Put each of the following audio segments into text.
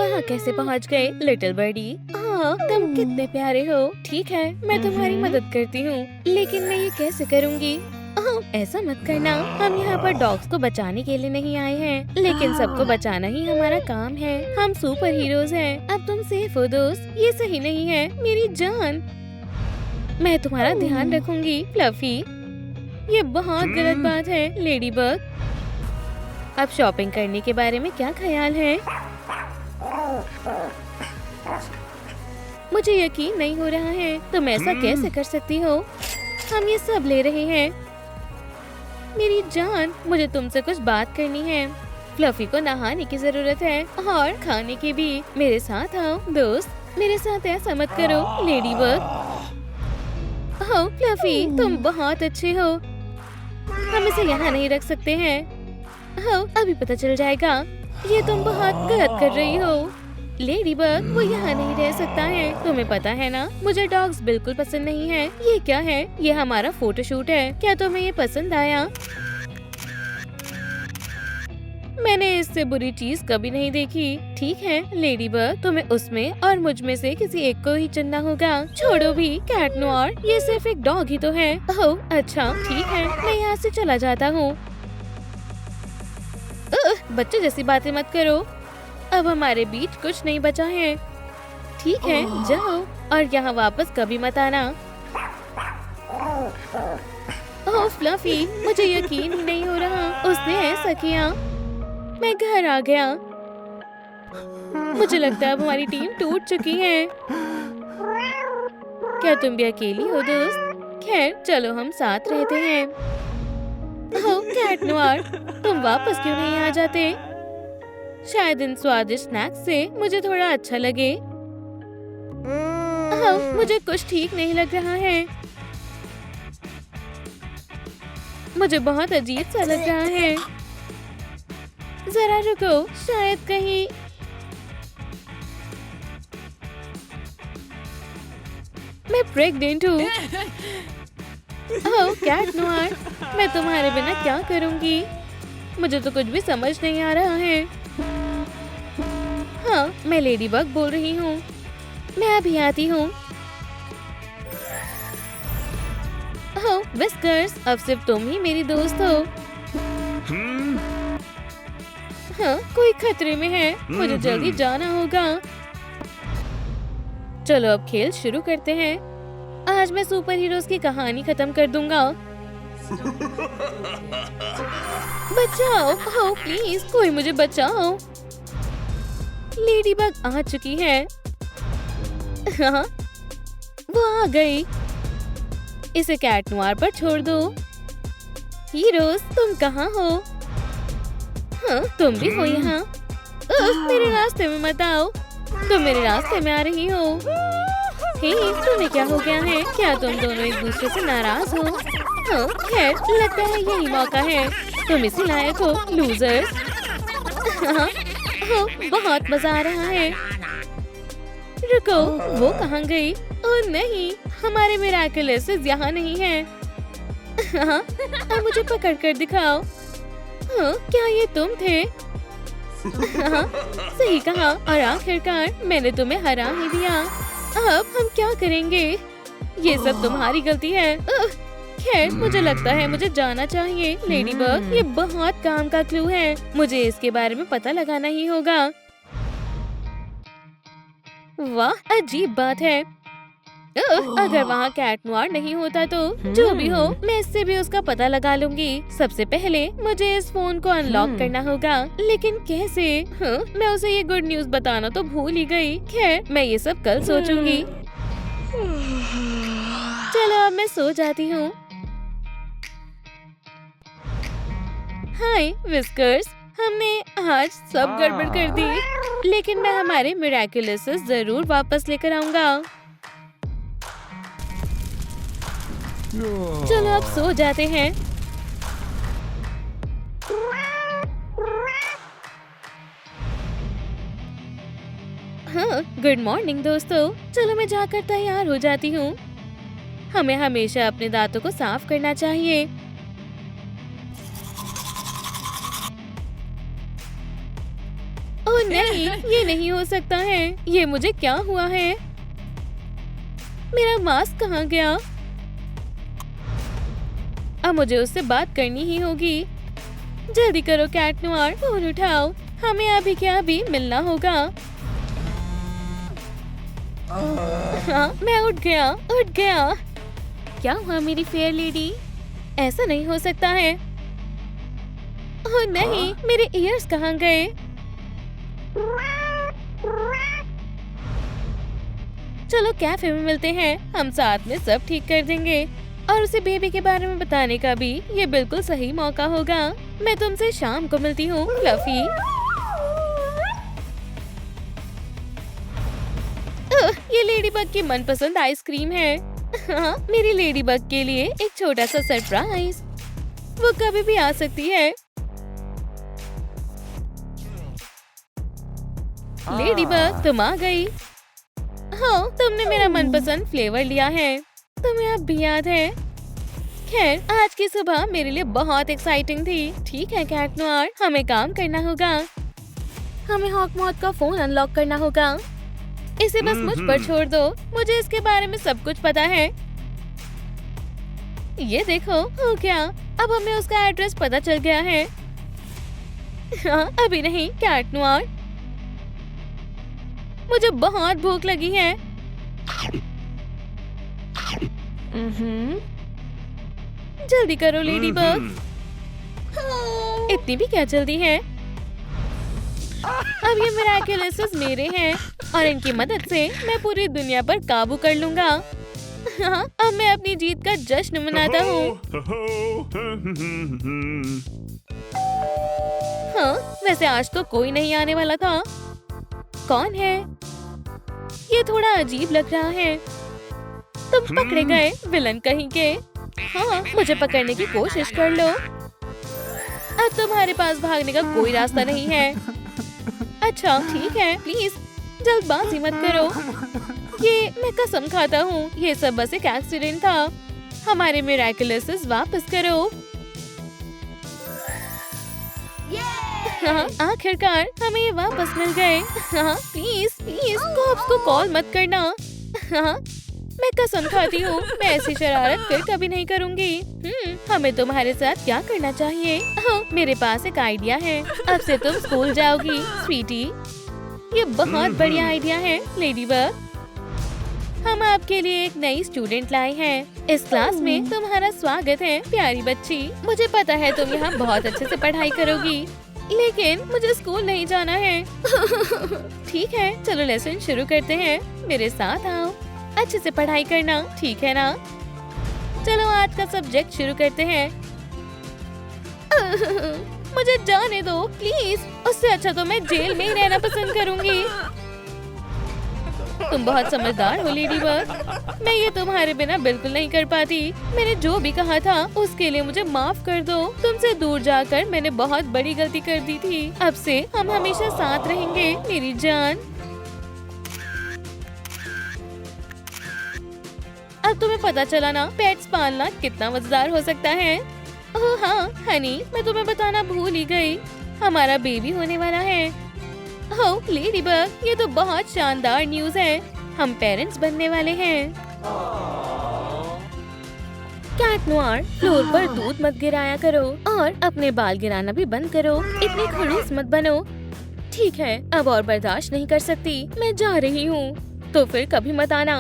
वहाँ कैसे पहुँच गए लिटिल बर्डी? हाँ, तुम कितने प्यारे हो। ठीक है, मैं तुम्हारी मदद करती हूँ, लेकिन मैं ये कैसे करूँगी? ऐसा मत करना, हम यहाँ पर डॉग्स को बचाने के लिए नहीं आए हैं, लेकिन सबको बचाना ही हमारा काम है। हम सुपर हीरोज हैं। अब तुम सेफ हो दोस्त। ये सही नहीं है मेरी जान। मैं तुम्हारा ध्यान रखूंगी फ्लफी। ये बहुत गलत बात है लेडीबग। अब शॉपिंग करने के बारे में क्या ख्याल है? मुझे यकीन नहीं हो रहा है, तुम ऐसा कैसे कर सकती हो? हम ये सब ले रहे हैं। मेरी जान, मुझे तुमसे कुछ बात करनी है। फ्लफी को नहाने की जरूरत है और खाने की भी। मेरे साथ आओ दोस्त। मेरे साथ ऐसा मत करो लेडीबग। हो फ्लफी, तुम बहुत अच्छे हो। हम इसे यहाँ नहीं रख सकते हैं। हो, अभी पता चल जाएगा। ये तुम बहुत गलत कर रही हो लेडीबग। वो यहाँ नहीं रह सकता है। तुम्हें पता है ना, मुझे डॉग्स बिल्कुल पसंद नहीं है। ये क्या है? ये हमारा फोटोशूट है। क्या तुम्हें ये पसंद आया? मैंने इससे बुरी चीज कभी नहीं देखी। ठीक है लेडीबग, तुम्हें उसमें और मुझ में से किसी एक को ही चुनना होगा। छोड़ो भी कैट नोयर, ये सिर्फ एक डॉग ही तो है। ओह अच्छा ठीक है, मैं यहाँ से चला जाता हूँ। बच्चे जैसी बातें मत करो। अब हमारे बीच कुछ नहीं बचा है। ठीक है, जाओ और यहाँ वापस कभी मत आना। ओह फ्लफी, मुझे यकीन ही नहीं हो रहा उसने ऐसा किया। मैं घर आ गया। मुझे लगता है अब हमारी टीम टूट चुकी है। क्या तुम भी अकेली हो दोस्त? खैर चलो हम साथ रहते हैं। ओह कैट नोयर, तुम वापस क्यों नहीं आ जाते? शायद इन स्वादिष्ट स्नैक्स से मुझे थोड़ा अच्छा लगे। मुझे कुछ ठीक नहीं लग रहा है। मुझे बहुत अजीब सा लग रहा है। जरा रुको, शायद कहीं मैं प्रेग्नेंट हूँ। ओह कैट नोयर, मैं तुम्हारे बिना क्या करूँगी? मुझे तो कुछ भी समझ नहीं आ रहा है। हाँ, मैं लेडीबग बोल रही हूँ। मैं अभी आती हूँ। ओह विस्कर्स, अब सिर्फ तुम ही मेरी दोस्त हो। हाँ, कोई खतरे में है। मुझे जल्दी जाना होगा। चलो अब खेल शुरू करते हैं। आज मैं सुपर हीरोज की कहानी खत्म कर दूंगा। बचाओ, ओह प्लीज कोई मुझे बचाओ। लेडीबग आ चुकी है। हाँ, वो आ गई। इसे कैट नोयर पर छोड़ दो। हीरोज, तुम कहाँ हो? हाँ, तुम भी हो यहाँ। मेरे रास्ते में मत आओ। तुम मेरे रास्ते में आ रही हो। हे, तुम्हें क्या हो गया है? क्या तुम दोनों एक दूसरे से नाराज हो? हाँ, खैर लगता है यही मौका है। तुम इसी लायक हो लूजर्स। हाँ, बहुत मजा आ रहा है। रुको, वो कहाँ गई? ओह नहीं, हमारे मिरेकलेसेस यहाँ नहीं है। हाँ, अब मुझे पकड़ कर दिखाओ। हाँ, क्या ये तुम थे? हाँ, सही कहा और आखिरकार मैंने तुम्हें हरा ही दिया। अब हम क्या करेंगे? ये सब तुम्हारी गलती है। खैर मुझे लगता है मुझे जाना चाहिए लेडीबग। ये बहुत काम का क्लू है। मुझे इसके बारे में पता लगाना ही होगा। वाह, अजीब बात है। अगर वहाँ कैट नोयर नहीं होता तो जो भी हो, मैं इससे भी उसका पता लगा लूंगी। सबसे पहले मुझे इस फोन को अनलॉक करना होगा, लेकिन कैसे? मैं उसे ये गुड न्यूज बताना तो भूल ही गई। खैर मैं ये सब कल सोचूंगी। चलो अब मैं सो जाती हूँ। हाय विस्कर्स, हमने आज सब गड़बड़ कर दी, लेकिन मैं हमारे मिरेकलेसेस जरूर वापस लेकर आऊंगा। चलो अब सो जाते हैं। हाँ, गुड मॉर्निंग दोस्तों। चलो मैं जाकर तैयार हो जाती हूँ। हमें हमेशा अपने दांतों को साफ करना चाहिए। ओह नहीं, नहीं, ये नहीं हो सकता है। ये मुझे क्या हुआ है? मेरा मास्क कहाँ गया? अब मुझे उससे बात करनी ही होगी। जल्दी करो कैट नोयर, फोन उठाओ। हमें अभी क्या अभी मिलना होगा। हाँ, मैं उठ गया। क्या हुआ मेरी फेयर लेडी? ऐसा नहीं हो सकता है। ओह नहीं, मेरे ईयर्स कहाँ गए? चलो कैफे में मिलते हैं, हम साथ में सब ठीक कर देंगे। और उसे बेबी के बारे में बताने का भी ये बिल्कुल सही मौका होगा। मैं तुमसे शाम को मिलती हूँ, फ्लफी। ये लेडीबग की मनपसंद आइसक्रीम है। हाँ, मेरी लेडीबग के लिए एक छोटा सा सरप्राइज। वो कभी भी आ सकती है। लेडीबग, तुम आ गई। हाँ, तुमने मेरा मनपसंद फ्लेवर लिया है। तुम्हें अब भी याद है? खैर, आज की सुबह मेरे लिए बहुत एक्साइटिंग थी। ठीक है कैट नोयर, हमें काम करना होगा। हमें हॉकमॉथ का फोन अनलॉक करना होगा। इसे बस मुझ पर छोड़ दो, मुझे इसके बारे में सब कुछ पता है। ये देखो, हो गया। अब हमें उसका एड्रेस पता चल गया है। हाँ, अभी नहीं कैट नोयर, मुझे बहुत भूख लगी है। जल्दी करो लेडीबग। इतनी भी क्या जल्दी है? अब ये मिरेकल्स मेरे हैं और इनकी मदद से मैं पूरी दुनिया पर काबू कर लूंगा। हाँ, अब मैं अपनी जीत का जश्न मनाता हूँ। हाँ, वैसे आज तो कोई नहीं आने वाला था। कौन है? ये थोड़ा अजीब लग रहा है। तुम पकड़े गए विलन कहीं के। हाँ, मुझे पकड़ने की कोशिश कर लो। अब तुम्हारे पास भागने का कोई रास्ता नहीं है। अच्छा ठीक है, प्लीज जल्दबाजी मत करो। ये मैं कसम खाता हूँ, ये सब बस एक एक्सीडेंट था। हमारे मिरेकल्स वापस करो। हाँ, आखिरकार हमें ये वापस मिल गए। हाँ, प्लीज कॉप्स को कॉल मत करना। हाँ, मैं कसम खाती हूँ, मैं ऐसी शरारत फिर कभी नहीं करूँगी। हमें तुम्हारे साथ क्या करना चाहिए? हाँ, मेरे पास एक आइडिया है। अब से तुम स्कूल जाओगी, स्वीटी। ये बहुत बढ़िया आइडिया है लेडीबग। हम आपके लिए एक नई स्टूडेंट लाए हैं। इस क्लास में तुम्हारा स्वागत है प्यारी बच्ची। मुझे पता है तुम यहाँ बहुत अच्छे से पढ़ाई करोगी, लेकिन मुझे स्कूल नहीं जाना है। ठीक है, चलो लेसन शुरू करते हैं। मेरे साथ आओ, अच्छे से पढ़ाई करना, ठीक है ना? चलो आज का सब्जेक्ट शुरू करते हैं। मुझे जाने दो प्लीज, उससे अच्छा तो मैं जेल में ही रहना पसंद करूंगी। तुम बहुत समझदार हो लेडीबग, मैं ये तुम्हारे बिना बिल्कुल नहीं कर पाती। मैंने जो भी कहा था उसके लिए मुझे माफ कर दो। तुमसे दूर जाकर मैंने बहुत बड़ी गलती कर दी थी। अब से हम हमेशा साथ रहेंगे मेरी जान। अब तुम्हें पता चला ना, पेट्स पालना कितना मजेदार हो सकता है। ओह हाँ हनी, मैं तुम्हें बताना भूल ही गई, हमारा बेबी होने वाला है। ओह लेडीबग, ये तो बहुत शानदार न्यूज़ है। हम पेरेंट्स बनने वाले हैं। कैट नोयर, फ्लोर पर दूध मत गिराया करो और अपने बाल गिराना भी बंद करो। इतनी खड़ूस मत बनो। ठीक है, अब और बर्दाश्त नहीं कर सकती, मैं जा रही हूँ। तो फिर कभी मत आना।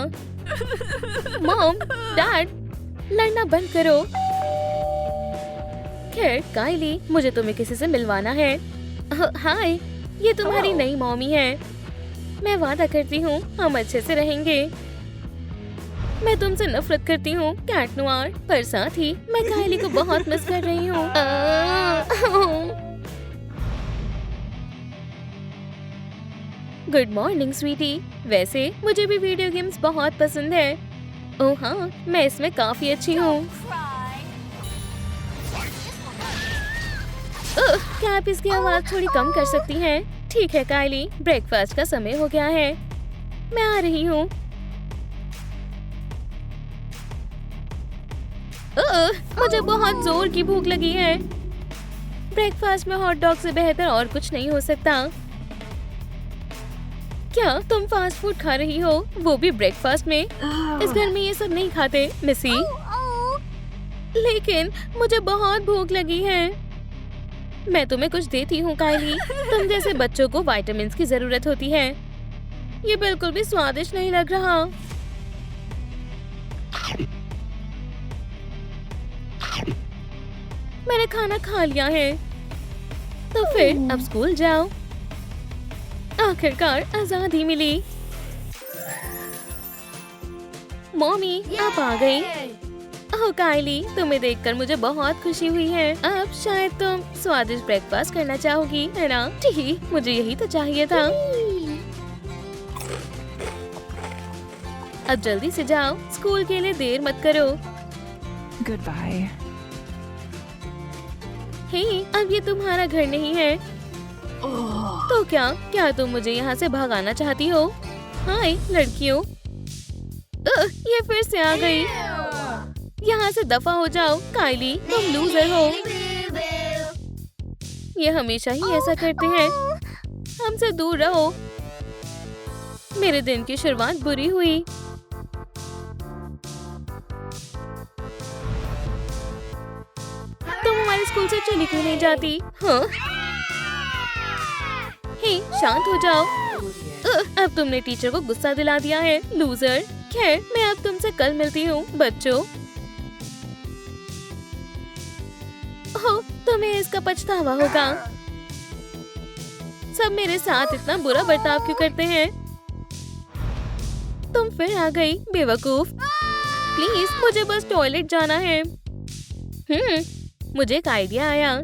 मॉम, डैड, लड़ना बंद करो। खैर काइली, मुझे तुम्हें किसी से मिलवाना है। हाय, ये तुम्हारी नई मॉमी है। मैं वादा करती हूँ हम अच्छे से रहेंगे। मैं तुमसे नफरत करती हूँ कैट नोयर, पर साथ ही मैं काइली को बहुत मिस कर रही हूँ। Good morning sweetie. वैसे मुझे भी वीडियो गेम्स बहुत पसंद है। ओह हाँ, मैं इसमें काफी अच्छी हूँ। क्या आप इसकी आवाज थोड़ी कम कर सकती हैं? ठीक है काइली, ब्रेकफास्ट का समय हो गया है, मैं आ रही हूँ। मुझे बहुत जोर की भूख लगी है। ब्रेकफास्ट में हॉट डॉग से बेहतर और कुछ नहीं हो सकता। क्या तुम फास्ट फूड खा रही हो, वो भी ब्रेकफास्ट में? इस घर में ये सब नहीं खाते मिसी। लेकिन मुझे बहुत भूख लगी है। मैं तुम्हें कुछ देती हूँ कायली। तुम जैसे बच्चों को विटामिन्स की जरूरत होती है। ये बिल्कुल भी स्वादिष्ट नहीं लग रहा। मैंने खाना खा लिया है, तो फिर अब स्कूल जाओ। आखिरकार आजादी मिली। मॉमी आप आ गई। ओह कायली, तुम्हें देखकर मुझे बहुत खुशी हुई है। अब शायद तुम स्वादिष्ट ब्रेकफास्ट करना चाहोगी, है ना? ठीक, मुझे यही तो चाहिए था। अब जल्दी से जाओ, स्कूल के लिए देर मत करो। Good bye. हे, अब ये तुम्हारा घर नहीं है। तो क्या तुम मुझे यहाँ से भगाना चाहती हो? हाय लड़कियों, ये फिर से आ गई। यहाँ से दफा हो जाओ कायली, तुम लूजर हो। ये हमेशा ही ऐसा करते हैं। हमसे दूर रहो। मेरे दिन की शुरुआत बुरी हुई। तुम हमारे स्कूल से चली क्यों नहीं जाती? हाँ? हे, शांत हो जाओ। अब तुमने टीचर को गुस्सा दिला दिया है, लूजर। खैर, मैं अब तुमसे कल मिलती हूँ बच्चों। हो, तुम्हें इसका पछतावा होगा। सब मेरे साथ इतना बुरा बर्ताव क्यों करते हैं? तुम फिर आ गई बेवकूफ। प्लीज, मुझे बस टॉयलेट जाना है। मुझे एक आइडिया आया।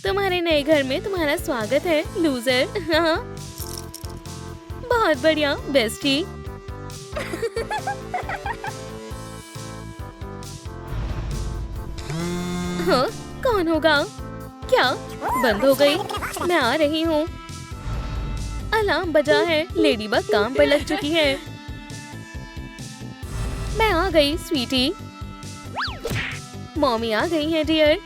तुम्हारे नए घर में तुम्हारा स्वागत है, लूजर। हाँ, बहुत बढ़िया बेस्टी। हाँ, कौन होगा? क्या बंद हो गई? मैं आ रही हूँ। अलार्म बजा है, लेडीबग काम पर लग चुकी है। मैं आ गई स्वीटी। मॉमी आ गई है डियर।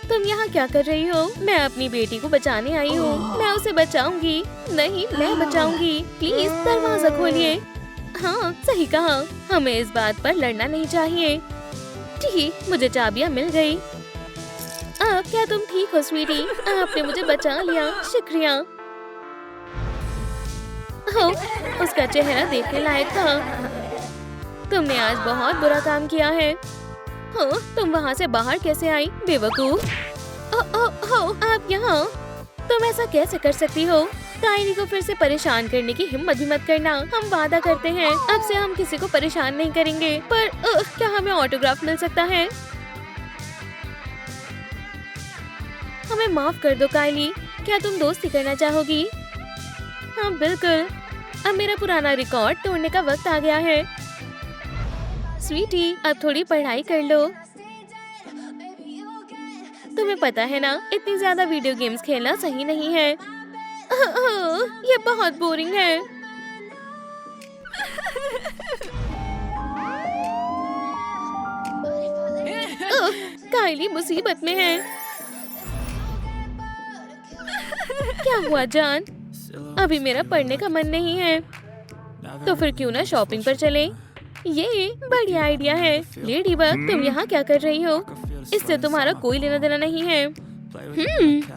तुम यहाँ क्या कर रही हो? मैं अपनी बेटी को बचाने आई हूँ। मैं उसे बचाऊंगी। नहीं, मैं बचाऊंगी। प्लीज दरवाजा खोलिए। हाँ, सही कहा। हमें इस बात पर लड़ना नहीं चाहिए। ठीक, मुझे चाबियाँ मिल गई। क्या तुम ठीक हो स्वीटी? आपने मुझे बचा लिया, शुक्रिया। हो, उसका चेहरा देखने लायक था। तुमने आज बहुत बुरा काम किया है। हो, तुम वहाँ से बाहर कैसे आई, बेवकूफ? आप यहाँ? तुम ऐसा कैसे कर सकती हो? कायली को फिर से परेशान करने की हिम्मत भी मत करना। हम वादा करते हैं, अब से हम किसी को परेशान नहीं करेंगे। पर क्या हमें ऑटोग्राफ मिल सकता है? हमें माफ कर दो कायली। क्या तुम दोस्ती करना चाहोगी? हाँ बिल्कुल। अब मेरा पुराना रिकॉर्ड तोड़ने का वक्त आ गया है। स्वीटी, अब थोड़ी पढ़ाई कर लो। तुम्हें पता है ना, इतनी ज्यादा वीडियो गेम्स खेलना सही नहीं है। ये बहुत बोरिंग है। कायली मुसीबत में है। क्या हुआ जान? अभी मेरा पढ़ने का मन नहीं है। तो फिर क्यों ना शॉपिंग पर चले? ये बढ़िया आइडिया है। लेडीबग, तुम यहाँ क्या कर रही हो? इससे तुम्हारा कोई लेना देना नहीं है।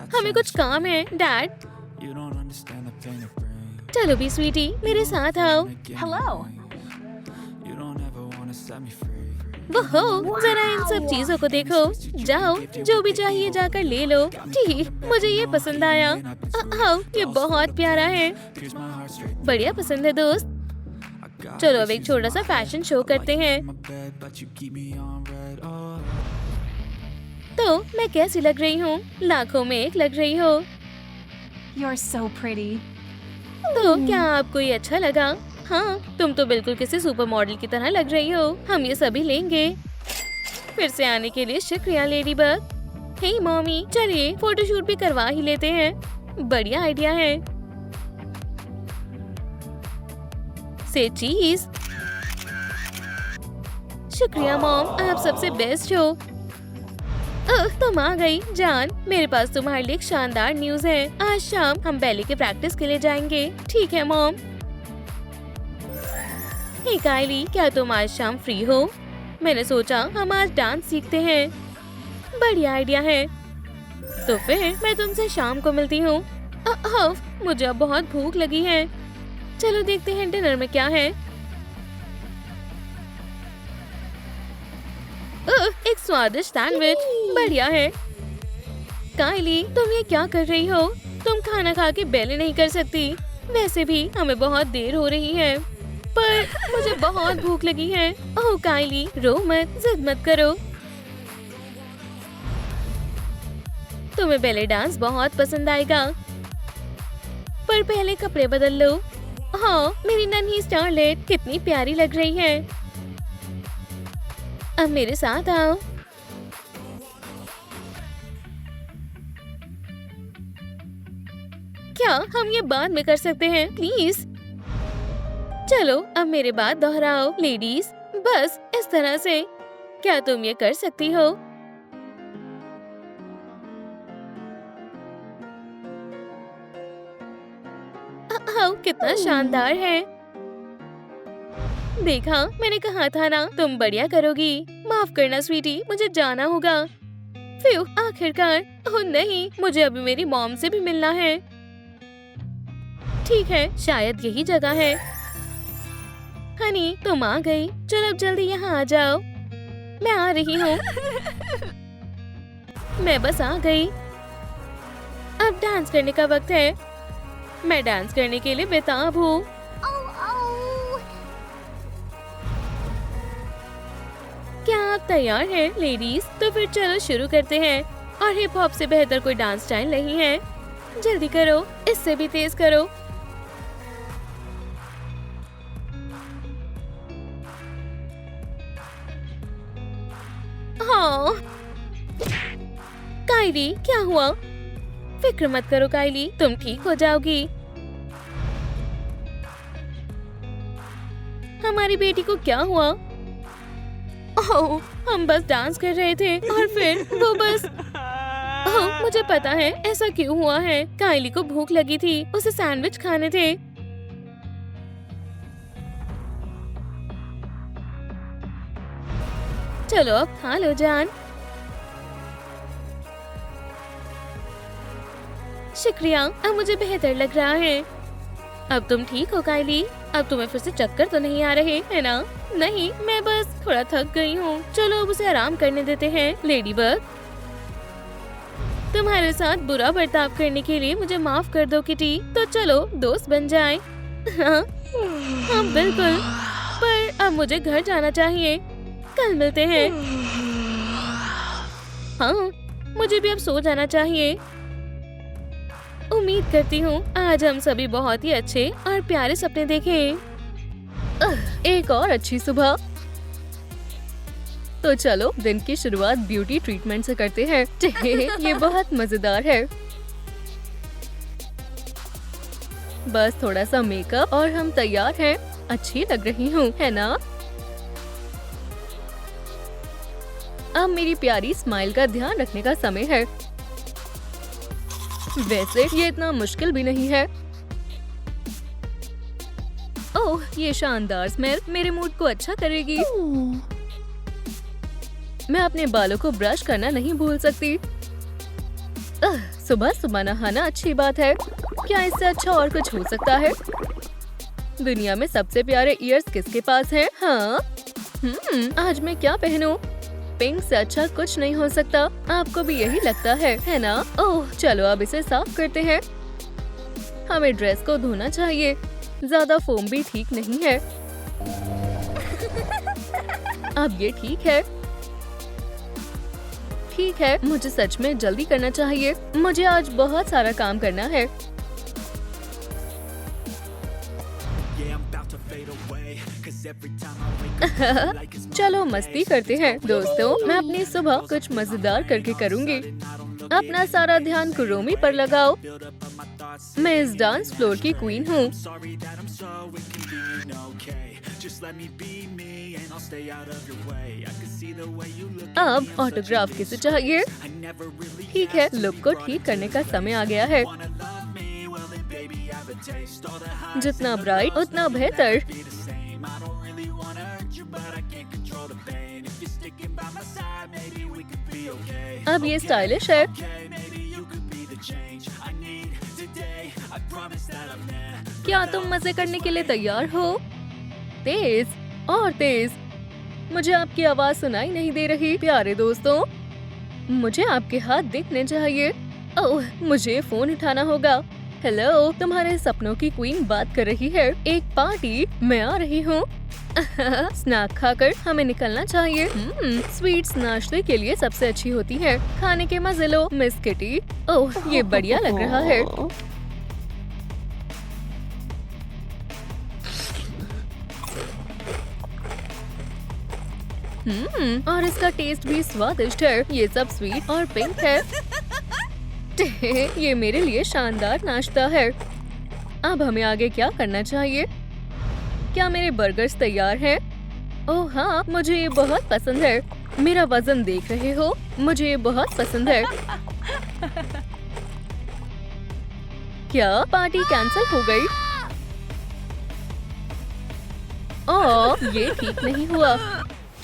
हमें कुछ काम है डैड। चलो भी स्वीटी, मेरे साथ आओ। हेलो। वो जरा इन सब चीजों को देखो। जाओ, जो भी चाहिए जाकर ले लो। ठीक, मुझे ये पसंद आया। ये बहुत प्यारा है। बढ़िया पसंद है दोस्त। चलो अब एक छोटा सा फैशन शो करते हैं। तो मैं कैसी लग रही हूँ? लाखों में एक लग रही हो। You're so pretty. तो क्या आपको ये अच्छा लगा? हाँ, तुम तो बिल्कुल किसी सुपर मॉडल की तरह लग रही हो। हम ये सभी लेंगे। फिर से आने के लिए शुक्रिया लेडीबग। हे मॉमी, चलिए फोटोशूट भी करवा ही लेते हैं। बढ़िया आइडिया है। से चीज। शुक्रिया मॉम, आप सबसे बेस्ट हो। तुम आ गई जान। मेरे पास तुम्हारे लिए एक शानदार न्यूज है। आज शाम हम बैले के प्रैक्टिस के लिए जाएंगे। ठीक है मॉम। हे कायली, क्या तुम आज शाम फ्री हो? मैंने सोचा हम आज डांस सीखते हैं। बढ़िया आइडिया है। तो फिर मैं तुमसे शाम को मिलती हूँ। मुझे अब बहुत भूख लगी है। चलो देखते हैं डिनर में क्या है। एक स्वादिष्ट सैंडविच। बढ़िया है। कायली, तुम ये क्या कर रही हो? तुम खाना खा के बैले नहीं कर सकती। वैसे भी हमें बहुत देर हो रही है, पर मुझे बहुत भूख लगी है। ओह कायली, रो मत, जिद मत करो। तुम्हें बैले डांस बहुत पसंद आएगा, पर पहले कपड़े बदल लो। हाँ, मेरी नन्ही स्टारलेट कितनी प्यारी लग रही है। अब मेरे साथ आओ। क्या हम ये बाद में कर सकते हैं प्लीज? चलो अब मेरे बात दोहराओ लेडीज, बस इस तरह से। क्या तुम ये कर सकती हो? कितना शानदार है। देखा, मैंने कहा था ना तुम बढ़िया करोगी। माफ करना स्वीटी, मुझे जाना होगा। फिर आखिरकार। ओह नहीं, मुझे अभी मेरी मॉम से भी मिलना है। ठीक है, शायद यही जगह है। हनी, तुम आ गई। चलो अब जल्दी यहाँ आ जाओ। मैं आ रही हूँ। मैं बस आ गई। अब डांस करने का वक्त है। मैं डांस करने के लिए बेताब हूँ। क्या आप तैयार हैं लेडीज? तो फिर चलो शुरू करते हैं। और हिप हॉप से बेहतर कोई डांस स्टाइल नहीं है। जल्दी करो, इससे भी तेज करो। हाँ। कायली, क्या हुआ? फिक्र मत करो कायली, तुम ठीक हो जाओगी। हमारी बेटी को क्या हुआ? ओह, हम बस डांस कर रहे थे और फिर वो बस। ओह, मुझे पता है ऐसा क्यों हुआ है। कायली को भूख लगी थी, उसे सैंडविच खाने थे। चलो अब खा लो जान। शुक्रिया, अब मुझे बेहतर लग रहा है। अब तुम ठीक हो कायली? अब तुम्हें फिर से चक्कर तो नहीं आ रहे है ना? नहीं, मैं बस थोड़ा थक गई हूँ। चलो अब उसे आराम करने देते हैं। लेडीबग, तुम्हारे साथ बुरा बर्ताव करने के लिए मुझे माफ कर दो किटी। तो चलो दोस्त बन जाएं। हाँ, हाँ बिल्कुल। पर अब मुझे घर जाना चाहिए। कल मिलते हैं। हाँ, मुझे भी अब सो जाना चाहिए। उम्मीद करती हूँ आज हम सभी बहुत ही अच्छे और प्यारे सपने देखें। एक और अच्छी सुबह। तो चलो दिन की शुरुआत ब्यूटी ट्रीटमेंट से करते हैं। ये बहुत मजेदार है। बस थोड़ा सा मेकअप और हम तैयार हैं। अच्छी लग रही हूँ, है ना? अब मेरी प्यारी स्माइल का ध्यान रखने का समय है। वैसे ये इतना मुश्किल भी नहीं है। ओह, ये शानदार स्मेल मेरे मूड को अच्छा करेगी। मैं अपने बालों को ब्रश करना नहीं भूल सकती। सुबह सुबह नहाना अच्छी बात है। क्या इससे अच्छा और कुछ हो सकता है? दुनिया में सबसे प्यारे ईयर्स किसके पास हैं? हाँ, आज मैं क्या पहनूं? पिंक से अच्छा कुछ नहीं हो सकता। आपको भी यही लगता है ना? ओह, चलो अब इसे साफ करते हैं। हमें ड्रेस को धोना चाहिए। ज्यादा फोम भी ठीक नहीं है। अब ये ठीक है। ठीक है, मुझे सच में जल्दी करना चाहिए। मुझे आज बहुत सारा काम करना है। चलो मस्ती करते हैं दोस्तों। मैं अपनी सुबह कुछ मजेदार करके करूँगी। अपना सारा ध्यान कुरोमी पर लगाओ। मैं इस डांस फ्लोर की क्वीन हूँ। अब ऑटोग्राफ किसे चाहिए? ठीक है, लुक को ठीक करने का समय आ गया है। जितना ब्राइट उतना बेहतर। अब ये स्टाइलिश है। क्या तुम मजे करने के लिए तैयार हो? तेज और तेज। मुझे आपकी आवाज सुनाई नहीं दे रही। प्यारे दोस्तों, मुझे आपके हाथ दिखने चाहिए। ओह, मुझे फोन उठाना होगा। हेलो, तुम्हारे सपनों की क्वीन बात कर रही है। एक पार्टी, मैं आ रही हूँ। स्नैक खाकर हमें निकलना चाहिए। स्वीट्स नाश्ते के लिए सबसे अच्छी होती है। खाने के मजे लो मिस किटी। ओह, ये बढ़िया लग रहा है। और इसका टेस्ट भी स्वादिष्ट है। ये सब स्वीट और पिंक है। ये मेरे लिए शानदार नाश्ता है। अब हमें आगे क्या करना चाहिए? क्या मेरे बर्गर्स तैयार हैं? ओह हाँ, मुझे ये बहुत पसंद है। मेरा वजन देख रहे हो? मुझे ये बहुत पसंद है। क्या पार्टी कैंसिल हो गई? ओह, ये ठीक नहीं हुआ।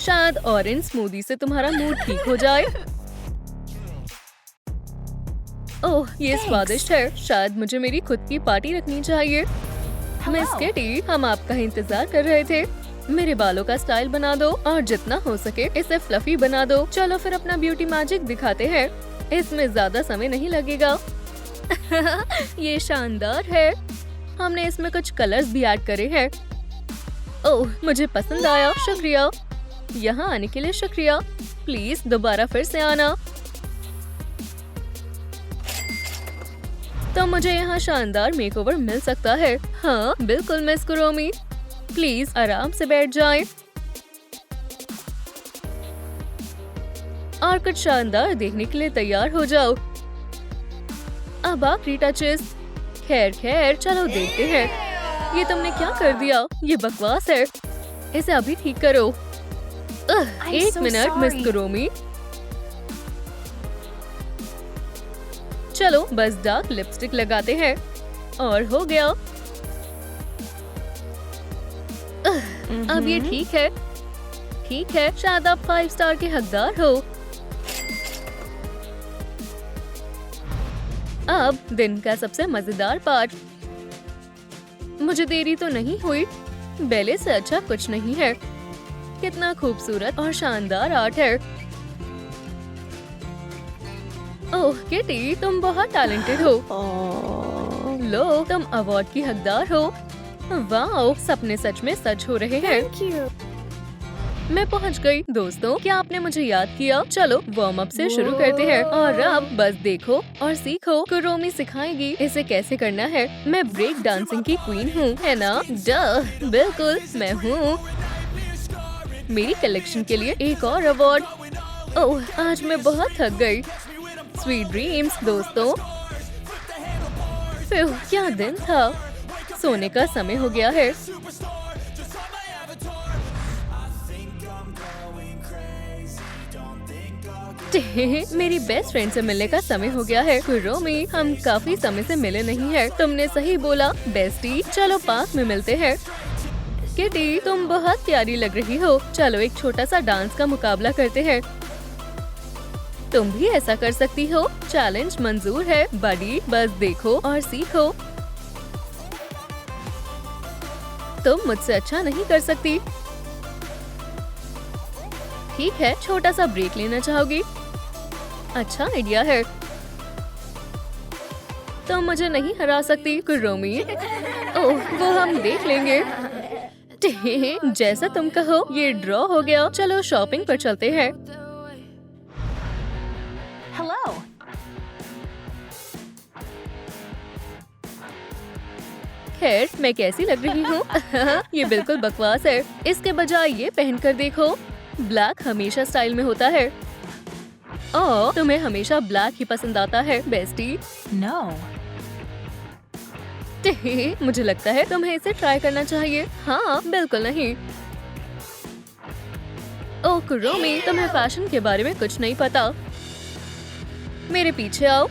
शायद ऑरेंज स्मूदी से तुम्हारा मूड ठीक हो जाए। ओह, ये स्वादिष्ट है। शायद मुझे मेरी खुद की पार्टी रखनी चाहिए। मिस किटी, हम आपका इंतजार कर रहे थे। मेरे बालों का स्टाइल बना दो और जितना हो सके इसे फ्लफी बना दो। चलो फिर अपना ब्यूटी मैजिक दिखाते हैं। इसमें ज्यादा समय नहीं लगेगा। ये शानदार है। हमने इसमें कुछ कलर्स भी ऐड करे हैं। ओह, मुझे पसंद आया। शुक्रिया। यहाँ आने के लिए शुक्रिया। प्लीज दोबारा फिर से आना। तो मुझे यहाँ शानदार मेकओवर मिल सकता है। हाँ बिल्कुल मिस कुरोमी। प्लीज आराम से बैठ जाएं। और कुछ शानदार देखने के लिए तैयार हो जाओ। अब आखिरी टचेस। खैर चलो देखते हैं। ये तुमने क्या कर दिया? ये बकवास है। इसे अभी ठीक करो। एक मिनट मिस कुरोमी। चलो बस डार्क लिपस्टिक लगाते हैं और हो गया। अब ये ठीक है। ठीक है, शायद आप 5 स्टार के हकदार हो। अब दिन का सबसे मजेदार पार्ट। मुझे देरी तो नहीं हुई। बेले से अच्छा कुछ नहीं है। कितना खूबसूरत और शानदार आर्ट है। ओह किटी, तुम बहुत टैलेंटेड हो। लो, तुम अवार्ड की हकदार हो। वाओ, सपने सच में सच हो रहे हैं। मैं पहुंच गई। दोस्तों, क्या आपने मुझे याद किया? चलो वार्म अप से शुरू करते हैं। और अब बस देखो और सीखो। कुरोमी सिखाएगी इसे कैसे करना है। मैं ब्रेक डांसिंग की क्वीन हूँ, है ना? डह, बिल्कुल मैं हूँ। मेरी कलेक्शन के लिए एक और अवार्ड। ओह, आज मैं बहुत थक गई। स्वीट ड्रीम्स दोस्तों। क्या दिन था। सोने का समय हो गया है। मेरी बेस्ट फ्रेंड से मिलने का समय हो गया है। कुरोमी, हम काफी समय से मिले नहीं हैं। तुमने सही बोला बेस्टी। चलो पार्क में मिलते हैं। किटी, तुम बहुत प्यारी लग रही हो। चलो एक छोटा सा डांस का मुकाबला करते हैं। तुम भी ऐसा कर सकती हो। चैलेंज मंजूर है बडी। बस देखो और सीखो। तुम मुझसे अच्छा नहीं कर सकती। ठीक है, छोटा सा ब्रेक लेना चाहोगी? अच्छा आइडिया है। तुम मुझे नहीं हरा सकती कुरोमी। ओह, वो हम देख लेंगे। जैसा तुम कहो। ये ड्रॉ हो गया। चलो शॉपिंग पर चलते हैं। Hello. खैर, मैं कैसी लग रही हूँ? ये बिल्कुल बकवास है। इसके बजाय ये पहनकर देखो। ब्लैक हमेशा स्टाइल में होता है। ओह, तुम्हें हमेशा ब्लैक ही पसंद आता है बेस्टी। No. मुझे लगता है तुम्हें इसे ट्राई करना चाहिए। हाँ, बिल्कुल नहीं। ओह कुरोमी, तुम्हें फैशन के बारे में कुछ नहीं पता। मेरे पीछे आओ।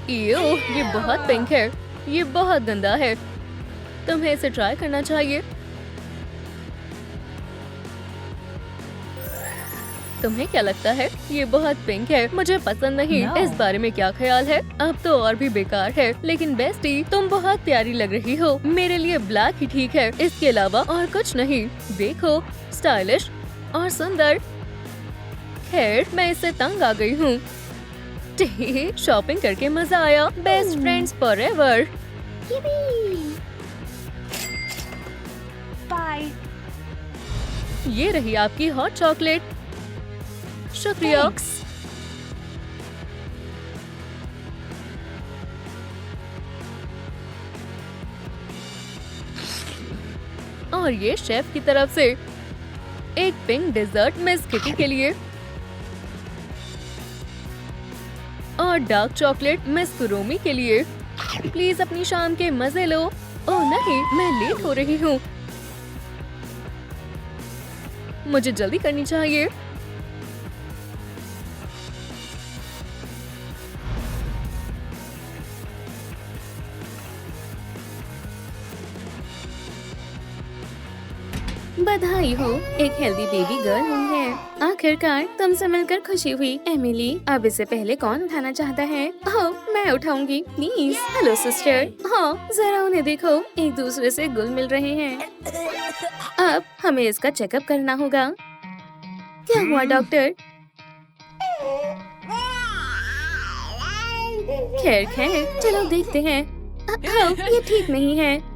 ये बहुत पिंक है। ये बहुत गंदा है। तुम्हें इसे ट्राई करना चाहिए। तुम्हें क्या लगता है? ये बहुत पिंक है, मुझे पसंद नहीं। No. इस बारे में क्या ख्याल है? अब तो और भी बेकार है। लेकिन बेस्टी, तुम बहुत प्यारी लग रही हो। मेरे लिए ब्लैक ही ठीक है, इसके अलावा और कुछ नहीं। देखो, स्टाइलिश और सुंदर। खैर, मैं इससे तंग आ गई हूँ। शॉपिंग करके मजा आया। Best friends forever. Bye. ये रही आपकी हॉट चॉकलेट। शुक्रिया। Thanks. और ये शेफ की तरफ से एक पिंक डेजर्ट मिस किटी के लिए और डार्क चॉकलेट मिस कुरोमी के लिए। प्लीज अपनी शाम के मजे लो। ओह नहीं, मैं लेट हो रही हूँ। मुझे जल्दी करनी चाहिए। बधाई हो, एक हेल्दी बेबी गर्ल हुई है। आखिरकार तुमसे मिलकर खुशी हुई एमिली। अब इससे पहले कौन उठाना चाहता है? ओह, मैं उठाऊंगी प्लीज। Hello sister. हाँ, जरा उन्हें देखो, एक दूसरे से घुल मिल रहे हैं। अब हमें इसका चेकअप करना होगा। क्या हुआ डॉक्टर? खैर खैर, चलो देखते हैं। ये ठीक नहीं है।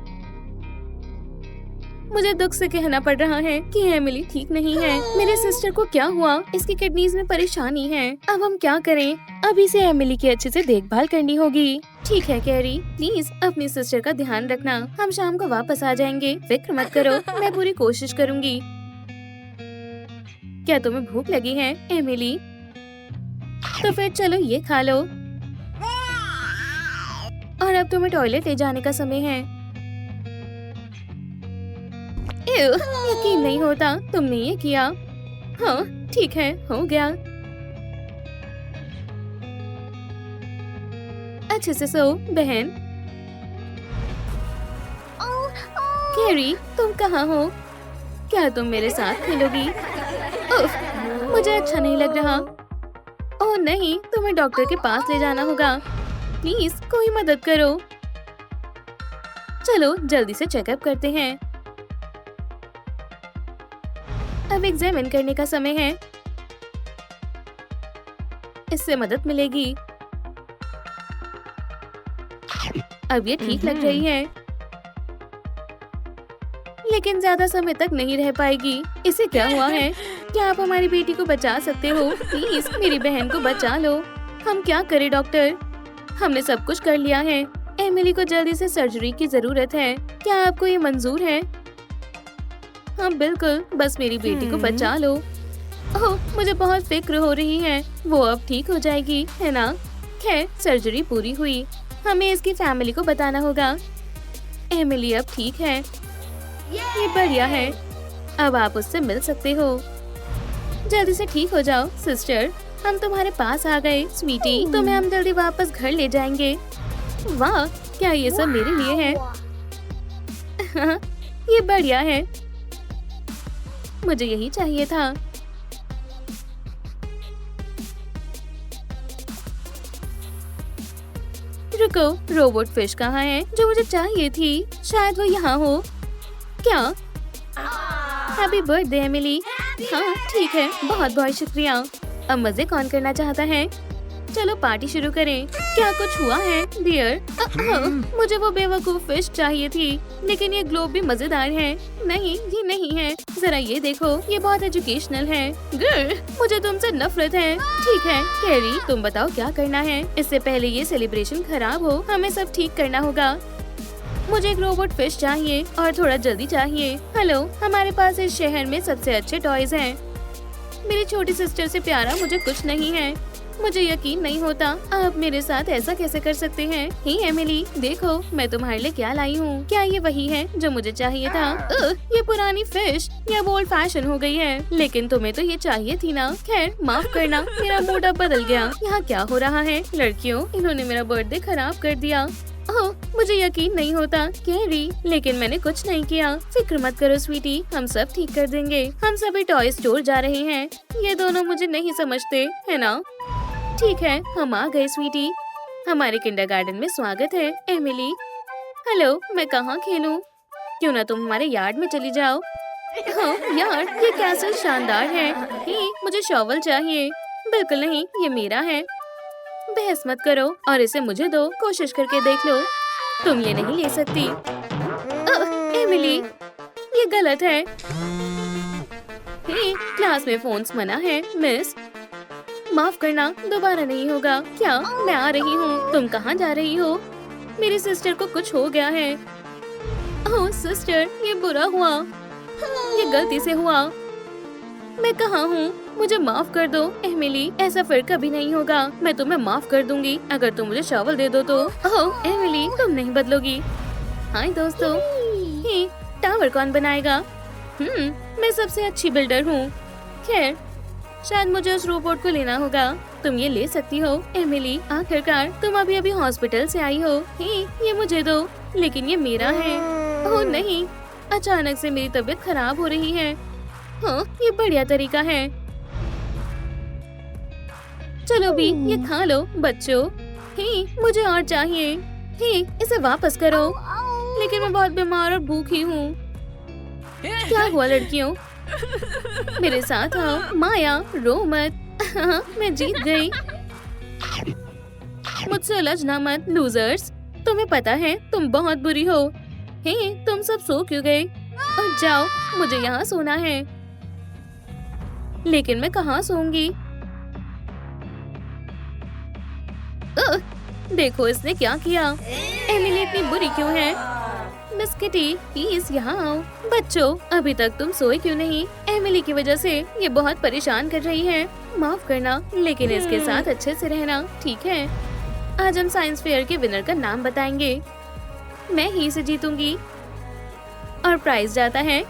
मुझे दुख से कहना पड़ रहा है कि एमिली ठीक नहीं है। मेरे सिस्टर को क्या हुआ? इसकी किडनीज में परेशानी है। अब हम क्या करें? अभी से एमिली की अच्छे से देखभाल करनी होगी। ठीक है कैरी, प्लीज अपनी सिस्टर का ध्यान रखना। हम शाम को वापस आ जाएंगे, फिक्र मत करो। मैं पूरी कोशिश करूंगी। क्या तुम्हें भूख लगी है एमिली? तो फिर चलो ये खा लो। और अब तुम्हें टॉयलेट ले जाने का समय है। यकीन नहीं होता तुमने ये किया। हाँ ठीक है, हो गया। अच्छे से सो बहन। कैरी, तुम कहाँ हो? क्या तुम मेरे साथ खेलोगी? उफ, मुझे अच्छा नहीं लग रहा। ओह नहीं, तुम्हें डॉक्टर के पास ले जाना होगा। प्लीज कोई मदद करो। चलो जल्दी से चेकअप करते हैं। अब एग्जामिन करने का समय है। इससे मदद मिलेगी। अब ये ठीक लग रही है, लेकिन ज्यादा समय तक नहीं रह पाएगी। इसे क्या हुआ है? क्या आप हमारी बेटी को बचा सकते हो? प्लीज मेरी बहन को बचा लो। हम क्या करें डॉक्टर? हमने सब कुछ कर लिया है। एमिली को जल्दी से सर्जरी की जरूरत है। क्या आपको ये मंजूर है? हाँ बिल्कुल, बस मेरी बेटी को बचा लो। ओह, मुझे बहुत फिक्र हो रही है। वो अब ठीक हो जाएगी, है ना? खैर, सर्जरी पूरी हुई। हमें इसकी फैमिली को बताना होगा। एमिली अब ठीक है। ये बढ़िया है। अब आप उससे मिल सकते हो। जल्दी से ठीक हो जाओ सिस्टर। हम तुम्हारे पास आ गए स्वीटी। तुम्हें हम जल्दी वापस घर ले जाएंगे। वाह, क्या ये सब मेरे लिए है? ये बढ़िया है। मुझे यही चाहिए था। रुको, रोबोट फिश कहाँ है जो मुझे चाहिए थी? शायद वो यहाँ हो। क्या? Happy birthday Emily. हाँ ठीक है, बहुत बहुत शुक्रिया। अब मजे कौन करना चाहता है? चलो पार्टी शुरू करें। क्या कुछ हुआ है डियर? मुझे वो बेवकूफ फिश चाहिए थी, लेकिन ये ग्लोब भी मजेदार है। नहीं, ये नहीं है। जरा ये देखो, ये बहुत एजुकेशनल है। गर्ल, मुझे तुमसे नफरत है। ठीक है कैरी, तुम बताओ क्या करना है? इससे पहले ये सेलिब्रेशन खराब हो, हमें सब ठीक करना होगा। मुझे एक रोबोट फिश चाहिए और थोड़ा जल्दी चाहिए। हेलो, हमारे पास इस शहर में सबसे अच्छे टॉयज हैं। मेरी छोटी सिस्टर से प्यारा मुझे कुछ नहीं है। मुझे यकीन नहीं होता, आप मेरे साथ ऐसा कैसे कर सकते हैं? हे एमिली, देखो मैं तुम्हारे लिए क्या लाई हूँ। क्या ये वही है जो मुझे चाहिए था? ये पुरानी फिश, ये अब ओल्ड फैशन हो गई है। लेकिन तुम्हें तो ये चाहिए थी ना। खैर माफ करना, मेरा मूड अब बदल गया। यहाँ क्या हो रहा है? लड़कियों, इन्होंने मेरा बर्थडे खराब कर दिया। ओह, मुझे यकीन नहीं होता कैरी, लेकिन मैंने कुछ नहीं किया। फिक्र मत करो स्वीटी, हम सब ठीक कर देंगे। हम सभी टॉय स्टोर जा रहे हैं। ये दोनों मुझे नहीं समझते, है ना? ठीक है, हम आ गए स्वीटी। हमारे किंडरगार्टन में स्वागत है एमिली। हेलो, मैं कहाँ खेलूं? क्यों ना तुम हमारे यार्ड में चली जाओ। हाँ यार, ये कैसल शानदार है। मुझे शॉवल चाहिए। बिल्कुल नहीं, ये मेरा है। बहस मत करो और इसे मुझे दो। कोशिश करके देख लो। तुम ये नहीं ले सकती। एमिली, ये गलत है। क्लास में फोन्स मना है मिस। माफ करना, दोबारा नहीं होगा। क्या? मैं आ रही हूँ। तुम कहाँ जा रही हो? मेरी सिस्टर को कुछ हो गया है। ओह सिस्टर, ये बुरा हुआ। ये गलती से हुआ। मैं कहाँ हूँ? मुझे माफ कर दो एमिली, ऐसा फिर कभी नहीं होगा। मैं तुम्हें माफ कर दूंगी अगर तुम मुझे शॉवल दे दो तो। ओह एमिली, तुम नहीं बदलोगी। हाय दोस्तों, टावर कौन बनाएगा? मैं सबसे अच्छी बिल्डर हूँ। खैर, शायद मुझे उस रोबोट को लेना होगा। तुम ये ले सकती हो एमिली। आखिरकार तुम अभी हॉस्पिटल से आई हो। ये मुझे दो, लेकिन ये मेरा है। ओह नहीं, अचानक से मेरी तबीयत खराब हो रही है। हाँ, ये बढ़िया तरीका है। चलो भी, ये खा लो बच्चों। मुझे और चाहिए। इसे वापस करो। लेकिन मैं बहुत बीमार और भूखी हूँ। क्या हुआ लड़कियों? मेरे साथ आओ। माया, रो मत। मैं जीत गई। मुझसे उलझना मत लूजर्स। तुम्हें पता है तुम बहुत बुरी हो। तुम सब सो क्यों गए? और जाओ, मुझे यहाँ सोना है। लेकिन मैं कहाँ सोऊंगी? देखो इसने क्या किया। एमिली इतनी बुरी क्यों है? मिस किटी, प्लीज यहाँ आओ। बच्चों, अभी तक तुम सोए क्यों नहीं? एमिली की वजह से ये बहुत परेशान कर रही है। माफ करना, लेकिन इसके साथ अच्छे से रहना, ठीक है? आज हम साइंस फेयर के विनर का नाम बताएंगे। मैं ही इसे जीतूंगी और प्राइज जाता है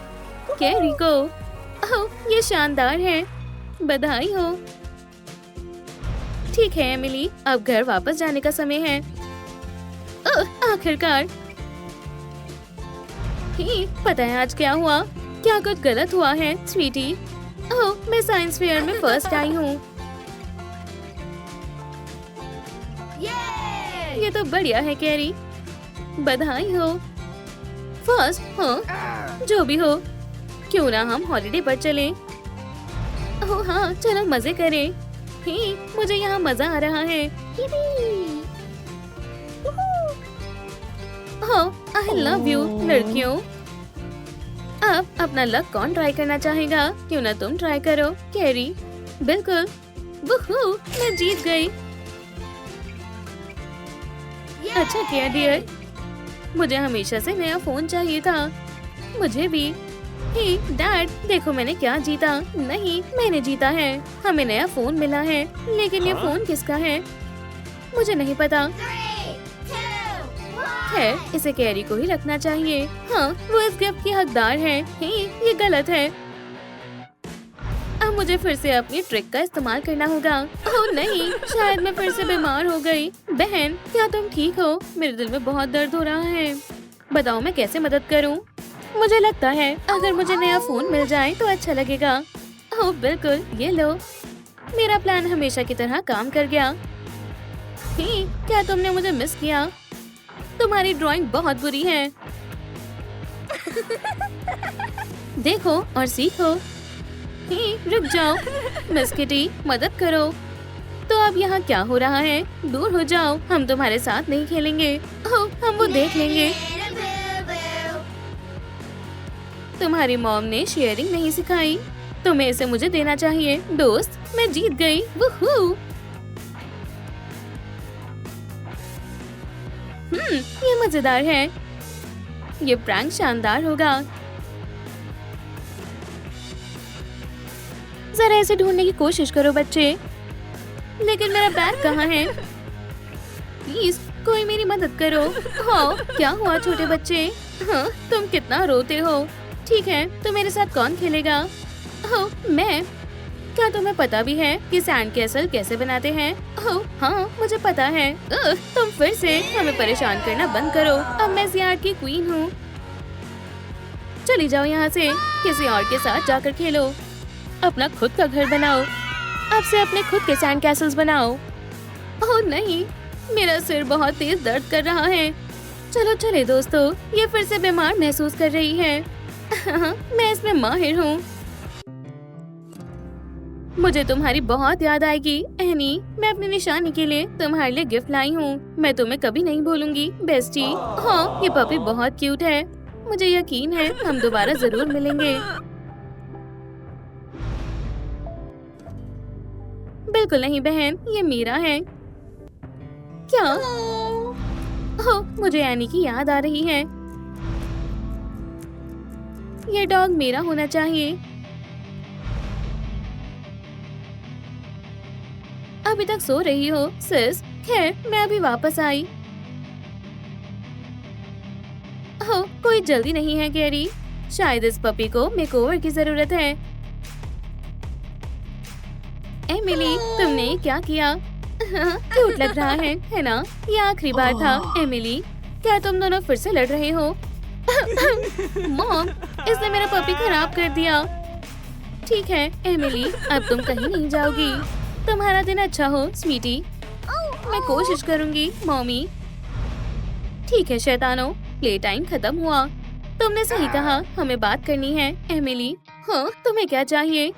कैरी को। ओह, ये शानदार है। बधाई हो। ठीक है एमिली, अब घर वापस जाने का समय है। आखिरकार। पता है आज क्या हुआ? क्या कुछ गलत हुआ है स्वीटी? ओह, मैं साइंस फेयर में फर्स्ट आई हूँ। ये तो बढ़िया है कैरी, बधाई हो। फर्स्ट? हाँ, जो भी हो। क्यों ना हम हॉलिडे पर चलें? ओह हाँ, चलो मजे करें। मुझे यहाँ मजा आ रहा है। आई लव यू लड़कियों। अब अपना लक कौन ट्राई करना चाहेगा? क्यों ना तुम ट्राई करो कैरी। बिल्कुल। वुहू, मैं जीत गई। अच्छा किया डियर। मुझे हमेशा से नया फोन चाहिए था। मुझे भी। डैड, देखो मैंने क्या जीता। नहीं, मैंने जीता है। हमें नया फोन मिला है। लेकिन ये फोन किसका है? मुझे नहीं पता। खैर, इसे कैरी को ही रखना चाहिए। हाँ, वो इस गिफ्ट की हकदार है। ये गलत है। अब मुझे फिर से अपनी ट्रिक का इस्तेमाल करना होगा। ओह नहीं, शायद मैं फिर से बीमार हो गई। बहन, क्या तुम ठीक हो? मेरे दिल में बहुत दर्द हो रहा है। बताओ मैं कैसे मदद करूं? मुझे लगता है अगर मुझे नया फोन मिल जाए तो अच्छा लगेगा। ओह बिल्कुल, ये लो। मेरा प्लान हमेशा की तरह काम कर गया। क्या तुमने मुझे मिस किया? तुम्हारी ड्राइंग बहुत बुरी है। देखो और सीखो। रुक जाओ मिस किटी, मदद करो। तो अब यहाँ क्या हो रहा है? दूर हो जाओ, हम तुम्हारे साथ नहीं खेलेंगे। ओह, हम वो देख लेंगे। तुम्हारी मॉम ने शेयरिंग नहीं सिखाई। तुम्हें इसे मुझे देना चाहिए। दोस्त, मैं जीत गई। वूहू। ये मजेदार है। ये प्रैंक शानदार होगा। जरा इसे ढूंढने की कोशिश करो बच्चे। लेकिन मेरा बैग कहाँ है? प्लीज कोई मेरी मदद करो। हाँ, क्या हुआ छोटे बच्चे? हाँ, तुम कितना रोते हो? ठीक है, तो मेरे साथ कौन खेलेगा? हाँ, मैं। क्या तुम्हें पता भी है कि सैंड कैसल कैसे बनाते हैं? ओह, हाँ, मुझे पता है। तुम फिर से हमें परेशान करना बंद करो। अब मैं इस यार्ड की क्वीन हूँ। चली जाओ यहाँ से, किसी और के साथ जाकर खेलो। अपना खुद का घर बनाओ। अब से अपने खुद के सैंड कैसल्स बनाओ। ओह नहीं, मेरा सिर बहुत तेज दर्द कर रहा है। चलो चले दोस्तों, ये फिर से बीमार महसूस कर रही है। मैं इसमें माहिर हूँ। मुझे तुम्हारी बहुत याद आएगी एनी। मैं अपनी निशानी के लिए तुम्हारे लिए गिफ्ट लाई हूँ। मैं तुम्हें कभी नहीं भूलूंगी बेस्टी। हाँ, ये पपी बहुत क्यूट है। मुझे यकीन है हम दोबारा जरूर मिलेंगे। बिल्कुल नहीं बहन, ये मीरा है। क्या? ओह, मुझे एनी की याद आ रही है। ये डॉग मेरा होना चाहिए। अभी तक सो रही हो सिस? खैर, मैं अभी वापस आई। ओह, कोई जल्दी नहीं है कैरी। शायद इस पपी को मेकओवर की जरूरत है। एमिली, तुमने ये क्या किया? क्यूट लग रहा है ना? ये आखिरी बार था। एमिली, क्या तुम दोनों फिर से लड़ रहे हो? मॉम, इसने मेरा पपी खराब कर दिया। ठीक है एमिली, अब तुम कहीं नहीं जाओगी। तुम्हारा दिन अच्छा हो स्वीटी। मैं कोशिश करूंगी मॉमी। ठीक है शैतानो, प्ले टाइम खत्म हुआ। तुमने सही कहा, हमें बात करनी है एमिली। हाँ, तुम्हें क्या चाहिए?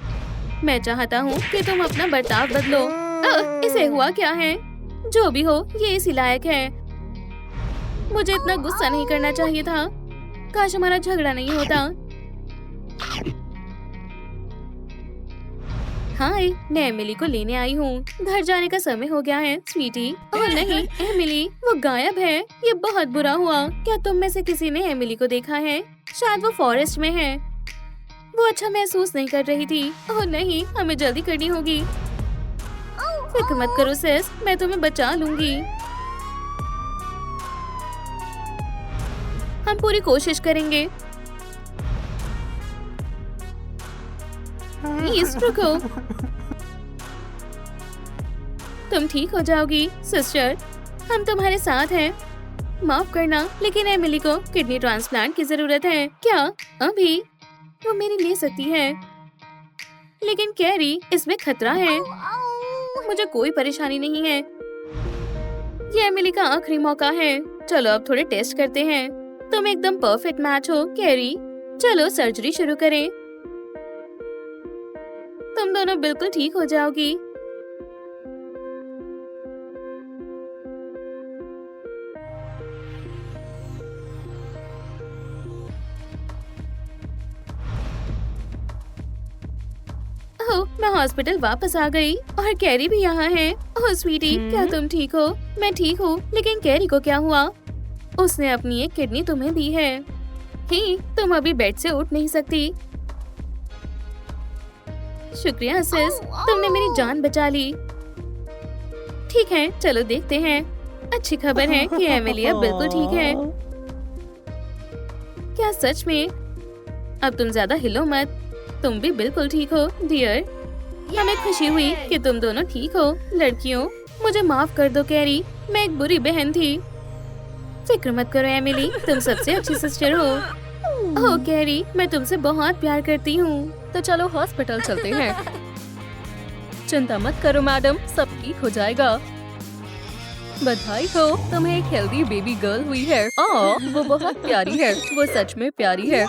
मैं चाहता हूँ कि तुम अपना बर्ताव बदलो। इसे हुआ क्या है? जो भी हो, ये इसी लायक है। मुझे इतना गुस्सा नहीं करना चाहिए था। काश हमारा झगड़ा नहीं होता। हाय, मैं एमिली को लेने आई हूँ। घर जाने का समय हो गया है स्वीटी। ओह नहीं एमिली, वो गायब है। ये बहुत बुरा हुआ। क्या तुम में से किसी ने एमिली को देखा है? शायद वो फॉरेस्ट में है। वो अच्छा महसूस नहीं कर रही थी। ओह नहीं, हमें जल्दी करनी होगी। फिक्र मत करो सिस, मैं तुम्हें बचा लूंगी। हम पूरी कोशिश करेंगे। प्लीज रुको। तुम ठीक हो जाओगी सिस्टर, हम तुम्हारे साथ हैं। माफ करना, लेकिन एमिली को किडनी ट्रांसप्लांट की जरूरत है। क्या अभी? वो मेरी ले सकती है, लेकिन कैरी, इसमें खतरा है। मुझे कोई परेशानी नहीं है। ये एमिली का आखिरी मौका है। चलो अब थोड़े टेस्ट करते हैं। तुम एकदम परफेक्ट मैच हो कैरी। चलो सर्जरी शुरू करें। तुम दोनों बिल्कुल ठीक हो जाओगी। ओह, मैं हॉस्पिटल वापस आ गई और कैरी भी यहाँ है। ओह स्वीटी, क्या तुम ठीक हो? मैं ठीक हूँ, लेकिन कैरी को क्या हुआ? उसने अपनी एक किडनी तुम्हें दी है। ही, तुम अभी बेड से उठ नहीं सकती। शुक्रिया सिस, तुमने मेरी जान बचा ली। ठीक है, चलो देखते हैं। अच्छी खबर है कि एमिली अब बिल्कुल ठीक है। क्या सच में? अब तुम ज्यादा हिलो मत। तुम भी बिल्कुल ठीक हो डियर। हमें खुशी हुई कि तुम दोनों ठीक हो। लड़कियों, मुझे माफ कर दो कैरी, मैं एक बुरी बहन थी। फिक्र मत करो एमिली, तुम सबसे अच्छी सिस्टर हो। ओह कैरी, मैं तुमसे बहुत प्यार करती हूँ। तो चलो हॉस्पिटल चलते हैं। चिंता मत करो मैडम, सब ठीक हो जाएगा। बधाई हो, तुम्हें एक हेल्दी बेबी गर्ल हुई है। वो बहुत प्यारी है, वो सच में प्यारी है।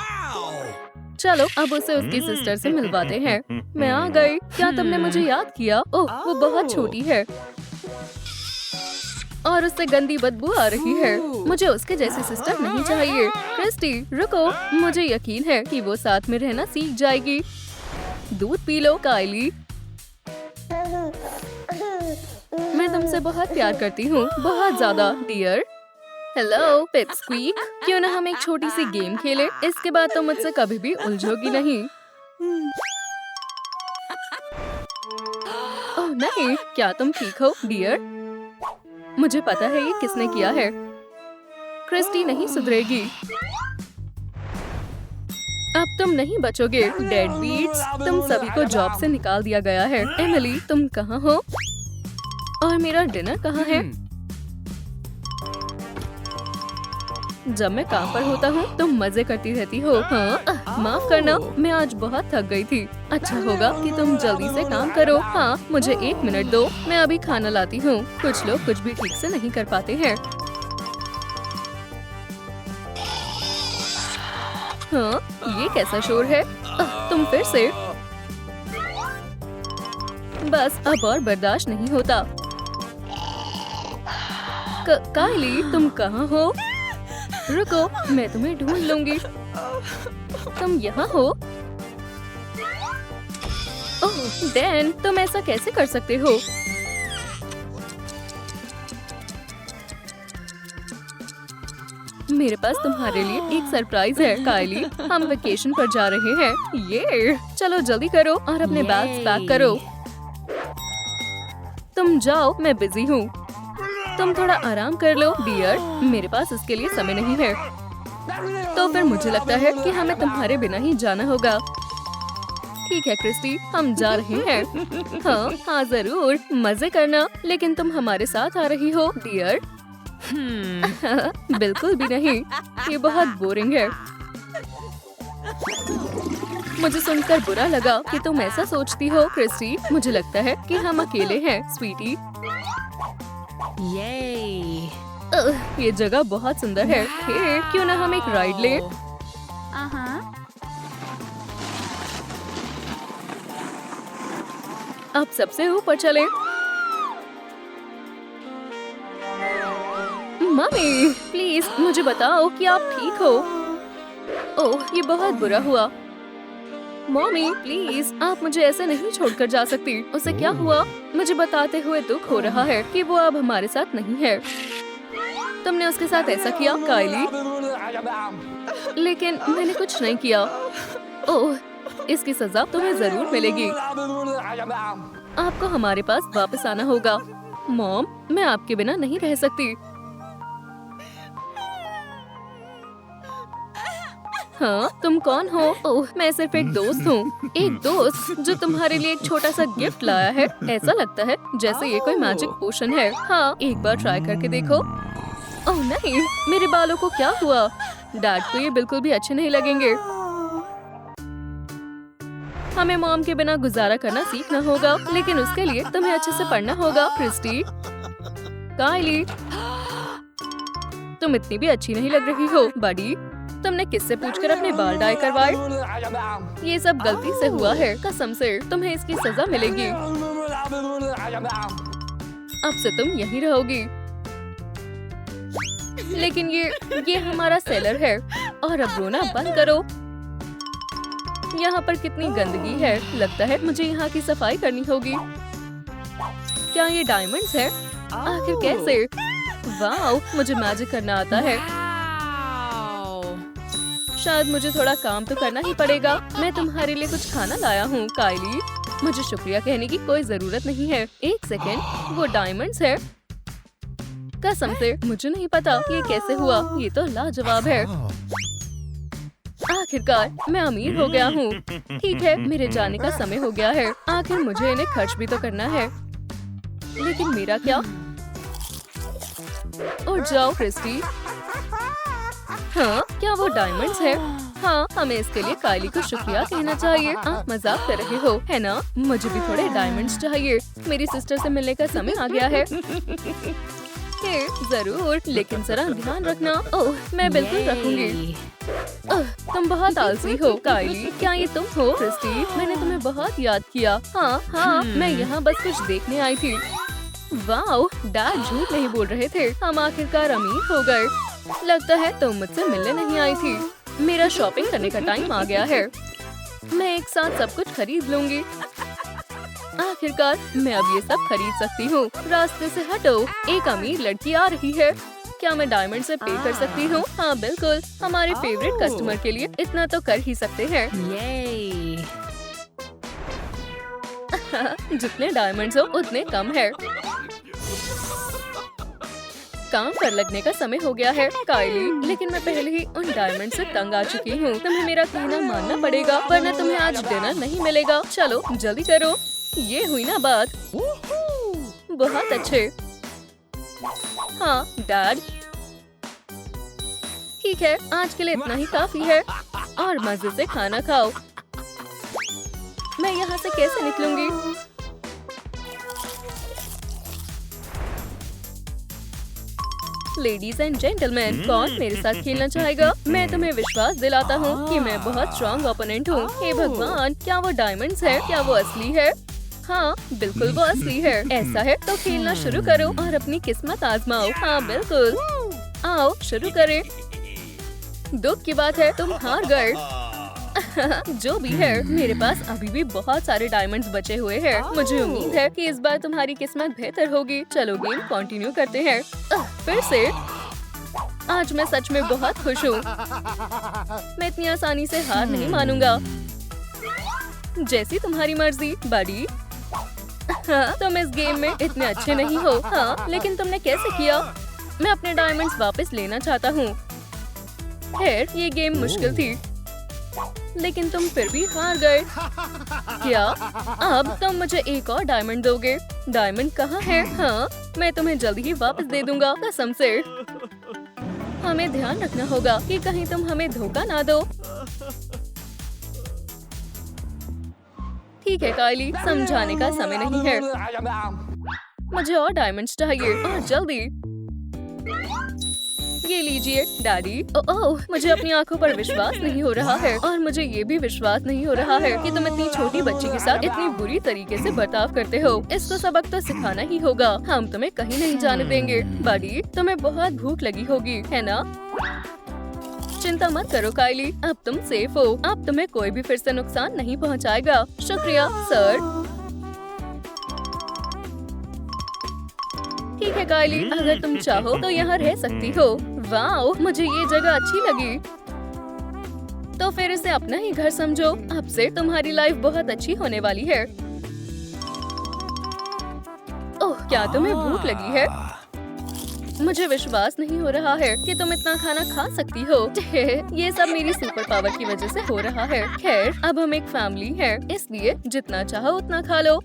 चलो अब उसे उसकी सिस्टर से मिलवाते हैं। मैं आ गई। क्या तुमने मुझे याद किया? ओह, वो बहुत छोटी है और उससे गंदी बदबू आ रही है। मुझे उसके जैसी सिस्टर नहीं चाहिए। क्रिस्टी, रुको, मुझे यकीन है कि वो साथ में रहना सीख जाएगी। दूध पी लो कायली। मैं तुमसे बहुत प्यार करती हूँ, बहुत ज्यादा डियर। हेलो पिपस्क्वीक, क्यों ना हम एक छोटी सी गेम खेलें? इसके बाद तो मुझसे कभी भी उलझोगी नहीं। ओह ओह नहीं, क्या तुम ठीक हो डियर? मुझे पता है ये किसने किया है। क्रिस्टी नहीं सुधरेगी। अब तुम नहीं बचोगे डेड बीट्स। तुम सभी को जॉब से निकाल दिया गया है। एमिली तुम कहाँ हो? और मेरा डिनर कहाँ है? जब मैं काम पर होता हूँ तुम मजे करती रहती हो। हाँ माफ करना, मैं आज बहुत थक गई थी। अच्छा होगा कि तुम जल्दी से काम करो। हाँ मुझे 1 मिनट दो, मैं अभी खाना लाती हूँ। कुछ लोग कुछ भी ठीक से नहीं कर पाते हैं। हाँ ये कैसा शोर है? तुम फिर से? बस अब और बर्दाश्त नहीं होता। कायली तुम कहाँ हो? रुको मैं तुम्हें ढूंढ लूंगी। तुम यहाँ हो? ओह डैन, तुम ऐसा कैसे कर सकते हो? मेरे पास तुम्हारे लिए एक सरप्राइज है कायली। हम वेकेशन पर जा रहे हैं। ये चलो जल्दी करो और अपने बैग्स पैक करो। तुम जाओ, मैं बिजी हूँ। तुम थोड़ा आराम कर लो डियर, मेरे पास इसके लिए समय नहीं है। तो फिर मुझे लगता है कि हमें तुम्हारे बिना ही जाना होगा। ठीक है क्रिस्टी, हम जा रहे हैं। हाँ जरूर, मजे करना। लेकिन तुम हमारे साथ आ रही हो डियर? बिल्कुल भी नहीं, ये बहुत बोरिंग है। मुझे सुनकर बुरा लगा कि तुम ऐसा सोचती हो क्रिस्टी। मुझे लगता है कि हम अकेले हैं स्वीटी। ये जगह बहुत सुंदर है। हे, क्यों ना हम एक राइड लें? अब सबसे ऊपर चलें। मम्मी प्लीज मुझे बताओ कि आप ठीक हो। ओह ये बहुत बुरा हुआ। मम्मी प्लीज आप मुझे ऐसे नहीं छोड़कर जा सकती। उसे क्या हुआ? मुझे बताते हुए दुख हो रहा है कि वो अब हमारे साथ नहीं है। तुमने उसके साथ ऐसा किया कायली? लेकिन मैंने कुछ नहीं किया। ओह इसकी सजा तुम्हें जरूर मिलेगी। आपको हमारे पास वापस आना होगा। मॉम मैं आपके बिना नहीं रह सकती। हाँ तुम कौन हो? ओह मैं सिर्फ एक दोस्त हूँ। एक दोस्त जो तुम्हारे लिए एक छोटा सा गिफ्ट लाया है। ऐसा लगता है जैसे ये कोई मैजिक पोशन है। हाँ एक बार ट्राई करके देखो। ओह नहीं, मेरे बालों को क्या हुआ? डैड को ये बिल्कुल भी अच्छे नहीं लगेंगे। हमें मॉम के बिना गुजारा करना सीखना होगा, लेकिन उसके लिए तुम्हें अच्छे से पढ़ना होगा क्रिस्टी। कायली तुम इतनी भी अच्छी नहीं लग रही हो बडी। तुमने किससे पूछकर अपने बाल डाई करवाए? ये सब गलती से हुआ है, कसम से तुम्हें इसकी सजा मिलेगी। अब से तुम यहीं रहोगी। लेकिन ये हमारा सेलर है। और अब रोना बंद करो। यहाँ पर कितनी गंदगी है। लगता है मुझे यहाँ की सफाई करनी होगी। क्या ये डायमंड्स है? आखिर कैसे? वाओ मुझे मैजिक करना आता है। शायद मुझे थोड़ा काम तो करना ही पड़ेगा। मैं तुम्हारे लिए कुछ खाना लाया हूँ कायली। मुझे शुक्रिया कहने की कोई जरूरत नहीं है। एक सेकेंड, वो डायमंड्स है? कसम से मुझे नहीं पता ये कैसे हुआ। ये तो लाजवाब है। आखिरकार मैं अमीर हो गया हूँ। ठीक है मेरे जाने का समय हो गया है। आखिर मुझे इन्हें खर्च भी तो करना है। लेकिन मेरा क्या? उठ जाओ क्रिस्टी। हाँ क्या वो डायमंड्स है? हाँ हमें इसके लिए कायली को शुक्रिया कहना चाहिए। आप मजाक कर रहे हो है ना? मुझे भी थोड़े डायमंड्स चाहिए। मेरी सिस्टर से मिलने का समय आ गया है। जरूर, लेकिन जरा ध्यान रखना। ओह मैं बिल्कुल रखूंगी। तुम बहुत आलसी हो कायली। क्या ये तुम हो क्रिस्टी? मैंने तुम्हें बहुत याद किया। हाँ मैं यहाँ बस कुछ देखने आई थी। वाओ डैड झूठ नहीं बोल रहे थे। हम आखिरकार अमीर हो गए। लगता है तुम मुझसे मिलने नहीं आई थी। मेरा शॉपिंग करने का टाइम आ गया है। मैं एक साथ सब कुछ खरीद लूंगी। आखिरकार मैं अब ये सब खरीद सकती हूँ। रास्ते से हटो, एक अमीर लड़की आ रही है। क्या मैं डायमंड से पे कर सकती हूँ? हाँ बिल्कुल, हमारे फेवरेट कस्टमर के लिए इतना तो कर ही सकते हैं। जितने डायमंड्स हो उतने कम है। काम पर लगने का समय हो गया है काइली, लेकिन मैं पहले ही उन डायमंड से तंग आ चुकी हूँ। तुम्हें मेरा कहना मानना पड़ेगा वरना तुम्हें आज डिनर नहीं मिलेगा। चलो जल्दी करो। ये हुई ना बात। बहुत अच्छे। हाँ डैड, ठीक है आज के लिए इतना ही काफी है और मजे से खाना खाओ। मैं यहाँ से कैसे निकलूंगी? लेडीज एंड जेंटलमैन, कौन मेरे साथ खेलना चाहेगा? मैं तुम्हें विश्वास दिलाता हूँ कि मैं बहुत स्ट्रॉन्ग ओपोनेंट हूँ। हे भगवान, क्या वो डायमंड्स है? क्या वो असली है? हाँ बिल्कुल वो असली है। ऐसा है तो खेलना शुरू करो और अपनी किस्मत आजमाओ। हाँ बिल्कुल, आओ शुरू करें। दुख की बात है तुम हार गए। जो भी है, मेरे पास अभी भी बहुत सारे डायमंड्स बचे हुए हैं। मुझे उम्मीद है कि इस बार तुम्हारी किस्मत बेहतर होगी। चलो गेम कंटिन्यू करते हैं। फिर से आज मैं सच में बहुत खुश हूँ। मैं इतनी आसानी से हार नहीं मानूंगा। जैसी तुम्हारी मर्जी बड़ी। तुम इस गेम में इतने अच्छे नहीं हो। हाँ लेकिन तुमने कैसे किया? मैं अपने डायमंड्स वापस लेना चाहता हूँ। खैर ये गेम मुश्किल थी, लेकिन तुम फिर भी हार गए। क्या अब तुम मुझे एक और डायमंड दोगे? डायमंड कहाँ है? हाँ मैं तुम्हें जल्दी ही वापस दे दूंगा, कसम से। हमें ध्यान रखना होगा कि कहीं तुम हमें धोखा ना दो। ठीक है काइली, समझाने का समय नहीं है। मुझे और डायमंड्स चाहिए और जल्दी। ये लीजिए डैडी। ओह मुझे अपनी आंखों पर विश्वास नहीं हो रहा है और मुझे ये भी विश्वास नहीं हो रहा है कि तुम इतनी छोटी बच्ची के साथ इतनी बुरी तरीके से बर्ताव करते हो। इसको सबक तो सिखाना ही होगा। हम तुम्हें कहीं नहीं जाने देंगे। बड़ी तुम्हें बहुत भूख लगी होगी है ना? चिंता मत करो काइली, अब तुम सेफ हो। अब तुम्हें कोई भी फिर से नुकसान नहीं पहुँचाएगा। शुक्रिया सर। ठीक है काइली, अगर तुम चाहो तो यहाँ रह सकती हो। वाओ मुझे ये जगह अच्छी लगी। तो फिर इसे अपना ही घर समझो। अब से तुम्हारी लाइफ बहुत अच्छी होने वाली है। ओह क्या तुम्हें भूख लगी है? मुझे विश्वास नहीं हो रहा है कि तुम इतना खाना खा सकती हो। ये सब मेरी सुपर पावर की वजह से हो रहा है। खैर अब हम एक फैमिली है, इसलिए जितना चाहो उतना खा लो।